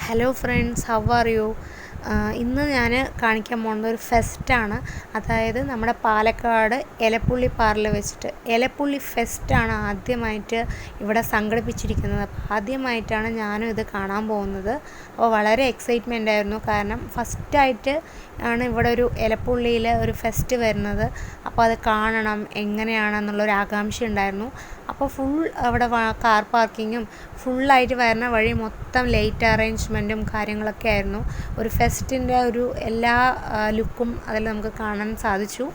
Hello friends, how are you? ഇന്ന് ഞാൻ കാണിക്കാൻ പോകുന്നത് ഒരു ഫെസ്റ്റാണ്. അതായത് നമ്മുടെ പാലക്കാട് എലപ്പുള്ളി പാറയിൽ വെച്ചിട്ട് എലപ്പുള്ളി ഫെസ്റ്റാണ് ആദ്യമായിട്ട് ഇവിടെ സംഘടിപ്പിച്ചിരിക്കുന്നത്. അപ്പോൾ ആദ്യമായിട്ടാണ് ഞാനും ഇത് കാണാൻ പോകുന്നത്. അപ്പോൾ വളരെ എക്സൈറ്റ്മെൻ്റ് ആയിരുന്നു. കാരണം ഫസ്റ്റായിട്ട് ആണ് ഇവിടെ ഒരു എലപ്പുള്ളിയിൽ ഒരു ഫെസ്റ്റ് വരുന്നത്. അപ്പോൾ അത് കാണണം എങ്ങനെയാണെന്നുള്ളൊരു ആകാംക്ഷ ഉണ്ടായിരുന്നു. അപ്പോൾ അവിടെ കാർ പാർക്കിങ്ങും ഫുള്ളായിട്ട് വരുന്ന വഴി മൊത്തം ലൈറ്റ് അറേഞ്ച്മെൻറ്റും കാര്യങ്ങളൊക്കെ ആയിരുന്നു. ഒരു ഫെസ്റ്റിൻ്റെ ഒരു എല്ലാ ലുക്കും അതിൽ നമുക്ക് കാണാൻ സാധിച്ചു.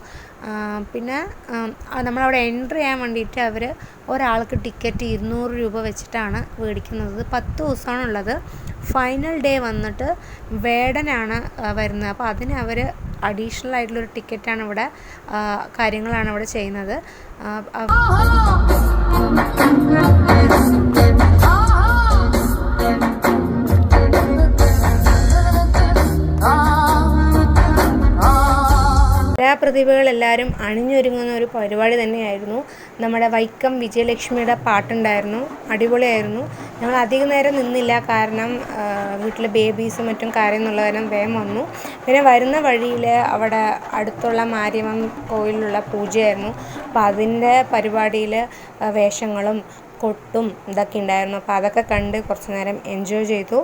പിന്നെ നമ്മളവിടെ എൻട്രി ചെയ്യാൻ വേണ്ടിയിട്ട് അവർ ഒരാൾക്ക് ടിക്കറ്റ് 200 രൂപ വെച്ചിട്ടാണ് മേടിക്കുന്നത്. 10 ദിവസമാണുള്ളത്. ഫൈനൽ ഡേ വന്നിട്ട് വേടനാണ് വരുന്നത്. അപ്പോൾ അതിന് അവർ അഡീഷണൽ ആയിട്ടുള്ളൊരു ടിക്കറ്റാണ് ഇവിടെ കാര്യങ്ങളാണ് ഇവിടെ ചെയ്യുന്നത്. കലാപ്രതിഭകളെല്ലാവരും അണിഞ്ഞൊരുങ്ങുന്ന ഒരു പരിപാടി തന്നെയായിരുന്നു. നമ്മുടെ വൈക്കം വിജയലക്ഷ്മിയുടെ പാട്ടുണ്ടായിരുന്നു, അടിപൊളിയായിരുന്നു. ഞങ്ങൾ അധികം നേരം നിന്നില്ല, കാരണം വീട്ടിൽ ബേബീസും മറ്റും കാര്യമെന്നുള്ള കാരണം വേഗം വന്നു. പിന്നെ വരുന്ന വഴിയിൽ അവിടെ അടുത്തുള്ള മാരിയമ്മൻ കോയിലുള്ള പൂജയായിരുന്നു. അപ്പോൾ അതിൻ്റെ പരിപാടിയിൽ വേഷങ്ങളും കൊട്ടും ഇതൊക്കെ ഉണ്ടായിരുന്നു. അപ്പോൾ അതൊക്കെ കണ്ട് കുറച്ച് നേരം എൻജോയ് ചെയ്തു.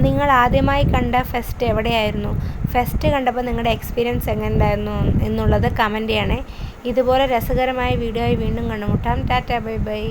നിങ്ങൾ ആദ്യമായി കണ്ട ഫെസ്റ്റ് എവിടെയായിരുന്നു? ഫെസ്റ്റ് കണ്ടപ്പോൾ നിങ്ങളുടെ എക്സ്പീരിയൻസ് എങ്ങനെ ഉണ്ടായിരുന്നു എന്നുള്ളത് കമൻറ്റ് ചെയ്യണേ. ഇതുപോലെ രസകരമായ വീഡിയോ ആയി വീണ്ടും കണ്ടുമുട്ടാം. Tata, bye bye.